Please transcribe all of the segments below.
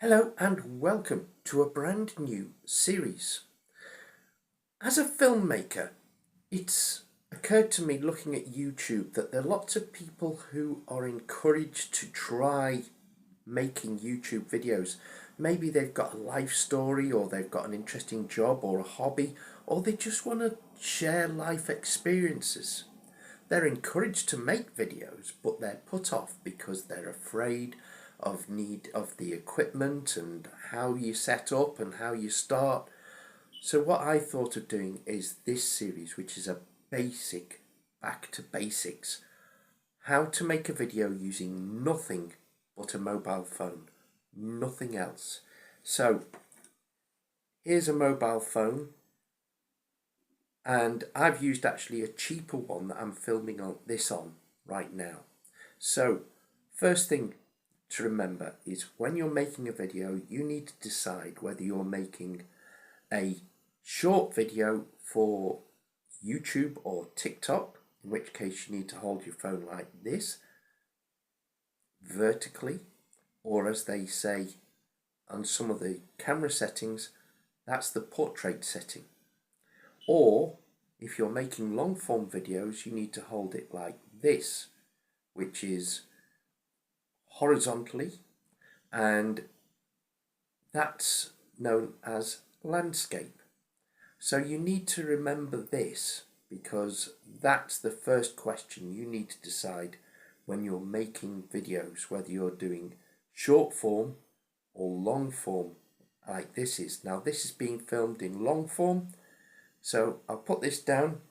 Hello and welcome to a brand new series. As a filmmaker, it's occurred to me looking at YouTube that there are lots of people who are encouraged to try making YouTube videos. Maybe they've got a life story, or they've got an interesting job or a hobby, or they just want to share life experiences. They're encouraged to make videos, but they're put off because they're afraid of need of the equipment and how you set up and how you start. So what I thought of doing is this series, which is a basic, back to basics, how to make a video using nothing but a mobile phone, nothing else. So here's a mobile phone, and I've used actually a cheaper one that I'm filming this on right now. So first thing to remember is when you're making a video, you need to decide whether you're making a short video for YouTube or TikTok, in which case you need to hold your phone like this, vertically, or as they say on some of the camera settings, that's the portrait setting. Or if you're making long form videos, you need to hold it like this, which is horizontally, and that's known as landscape. So you need to remember this, because that's the first question you need to decide when you're making videos, whether you're doing short form or long form like this is. Now this is being filmed in long form, so I'll put this down,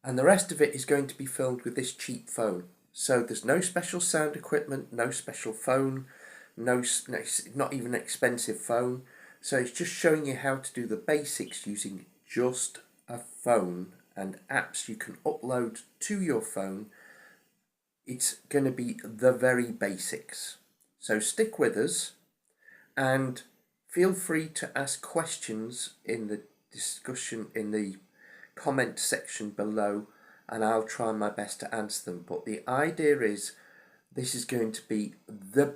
and the rest of it is going to be filmed with this cheap phone. So there's no special sound equipment, no special phone, not even an expensive phone. So it's just showing you how to do the basics using just a phone and apps you can upload to your phone. It's going to be the very basics. So stick with us and feel free to ask questions in the discussion in the comment section below, and I'll try my best to answer them. But the idea is this is going to be the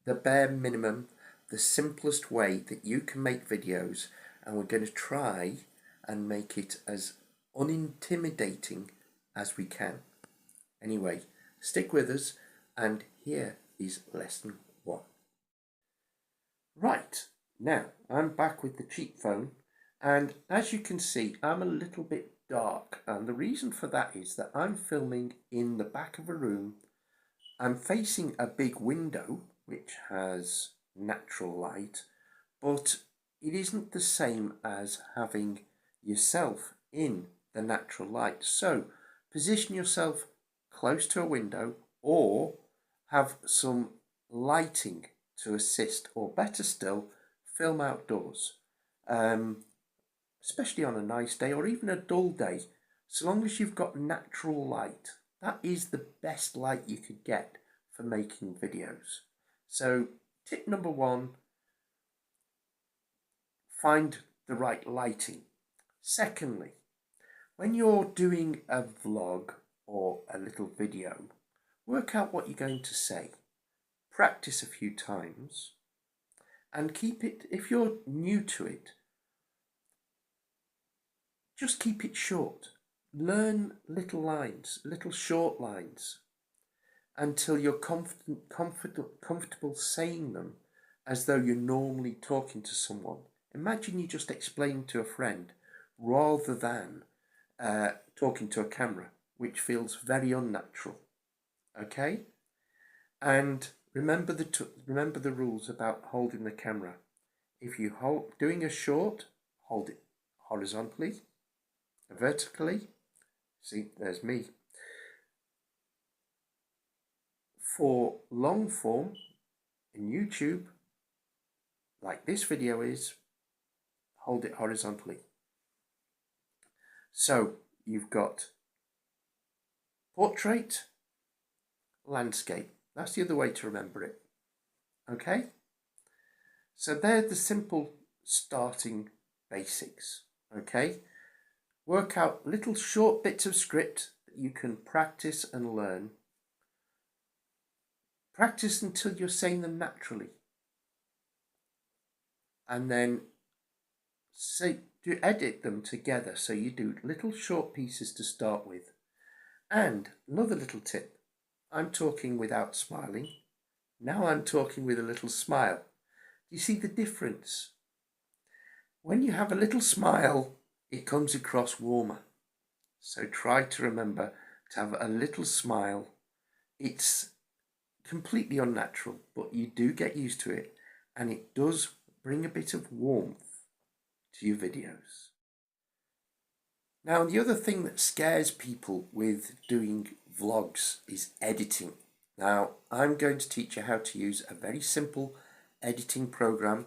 bare minimum, the simplest way that you can make videos, and we're going to try and make it as unintimidating as we can. Anyway, stick with us, and here is lesson 1. Right, now I'm back with the cheap phone, and as you can see, I'm a little bit dark, and the reason for that is that I'm filming in the back of a room. I'm facing a big window which has natural light, but it isn't the same as having yourself in the natural light. So position yourself close to a window, or have some lighting to assist, or better still, film outdoors, especially on a nice day or even a dull day. So long as you've got natural light, that is the best light you could get for making videos. So tip number 1, find the right lighting. Secondly, when you're doing a vlog or a little video, work out what you're going to say. Practice a few times and keep it, if you're new to it, just keep it short. Learn little lines, little short lines, until you're comfortable saying them as though you're normally talking to someone. Imagine you just explain to a friend rather than talking to a camera, which feels very unnatural. Okay? And remember the rules about holding the camera. If you doing a short, hold it horizontally, vertically. See, there's me. For long form in YouTube, like this video is, hold it horizontally. So you've got portrait, landscape. That's the other way to remember it. Okay? So they're the simple starting basics. Okay? Work out little short bits of script that you can practice and learn. Practice until you're saying them naturally. And then edit them together. So you do little short pieces to start with. And another little tip, I'm talking without smiling. Now I'm talking with a little smile. Do you see the difference? When you have a little smile, it comes across warmer. So try to remember to have a little smile. It's completely unnatural, but you do get used to it, and it does bring a bit of warmth to your videos. Now, the other thing that scares people with doing vlogs is editing. Now, I'm going to teach you how to use a very simple editing program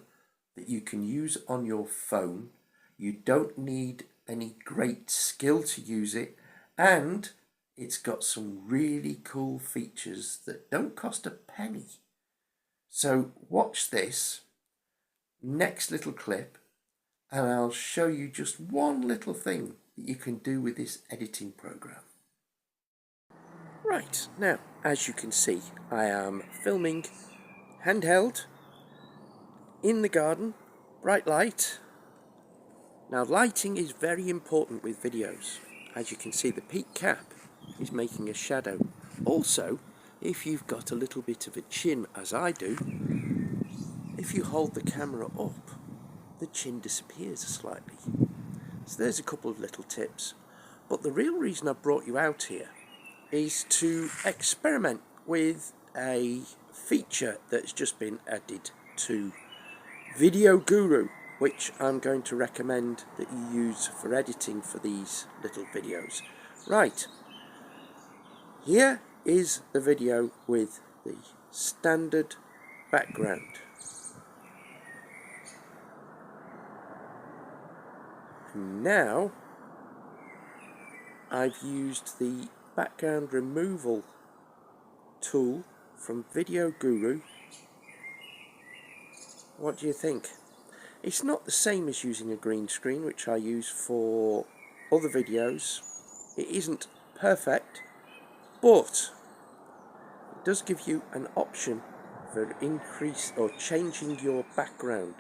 that you can use on your phone. You don't need any great skill to use it, and it's got some really cool features that don't cost a penny. So watch this next little clip and I'll show you just one little thing that you can do with this editing program. Right, now as you can see, I am filming handheld in the garden, bright light. Now lighting is very important with videos. As you can see, the peak cap is making a shadow. Also, if you've got a little bit of a chin, as I do, if you hold the camera up, the chin disappears slightly. So there's a couple of little tips. But the real reason I brought you out here is to experiment with a feature that's just been added to Video Guru, which I'm going to recommend that you use for editing for these little videos. Right, here is the video with the standard background. Now I've used the background removal tool from Video Guru. What do you think? It's not the same as using a green screen, which I use for other videos. It isn't perfect, but it does give you an option for increase or changing your background.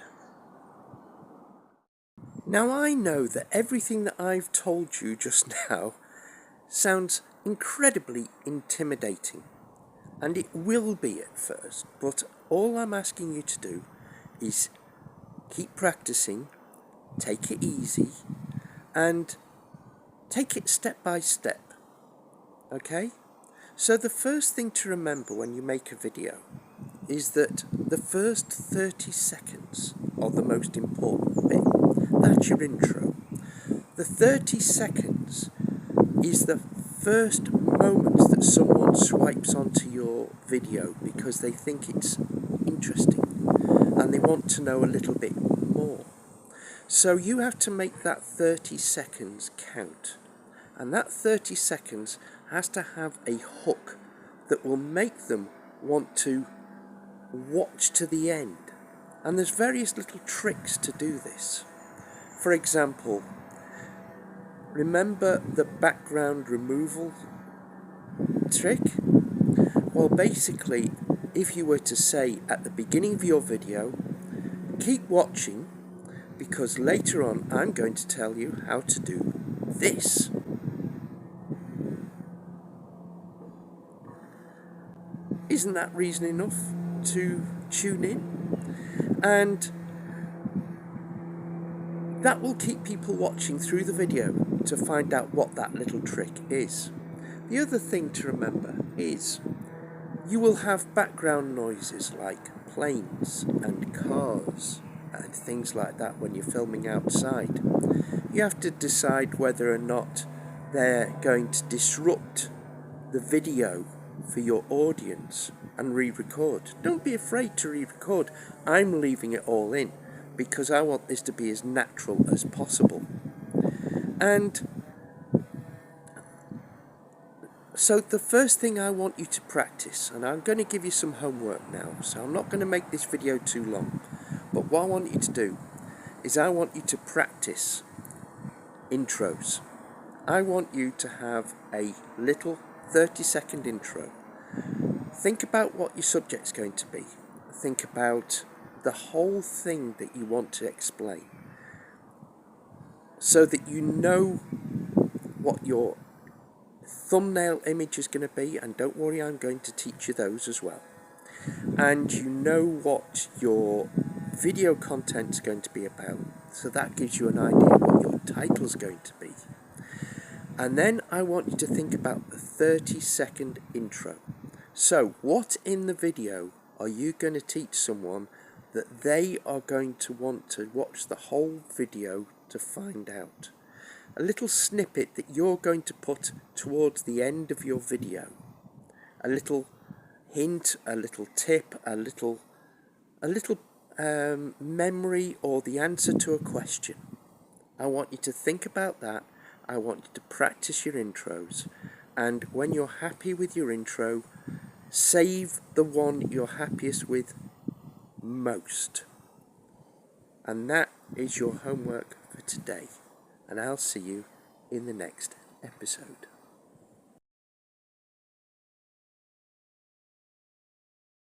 Now I know that everything that I've told you just now sounds incredibly intimidating, and it will be at first, but all I'm asking you to do is keep practicing, take it easy, and take it step by step, okay? So the first thing to remember when you make a video is that the first 30 seconds are the most important bit. That's your intro. The 30 seconds is the first moment that someone swipes onto your video because they think it's interesting and they want to know a little bit more. So you have to make that 30 seconds count. And that 30 seconds has to have a hook that will make them want to watch to the end. And there's various little tricks to do this. For example, remember the background removal trick? Well, basically, if you were to say at the beginning of your video, keep watching, because later on I'm going to tell you how to do this. Isn't that reason enough to tune in? And that will keep people watching through the video to find out what that little trick is. The other thing to remember is you will have background noises like planes and cars and things like that when you're filming outside. You have to decide whether or not they're going to disrupt the video for your audience and re-record. Don't be afraid to re-record. I'm leaving it all in because I want this to be as natural as possible. And so the first thing I want you to practice, and I'm going to give you some homework now, so I'm not going to make this video too long, but what I want you to do is I want you to practice intros. I want you to have a little 30-second intro Think about what your subject's going to be. Think about the whole thing that you want to explain, so that you know what your thumbnail image is going to be, and don't worry, I'm going to teach you those as well. And you know what your video content is going to be about, so that gives you an idea what your title is going to be. And then I want you to think about the 30-second intro. So what in the video are you going to teach someone that they are going to want to watch the whole video to find out? A little snippet that you're going to put towards the end of your video. A little hint, a little tip, a little memory, or the answer to a question. I want you to think about that. I want you to practice your intros, and when you're happy with your intro, save the one you're happiest with most. And that is your homework for today, and I'll see you in the next episode.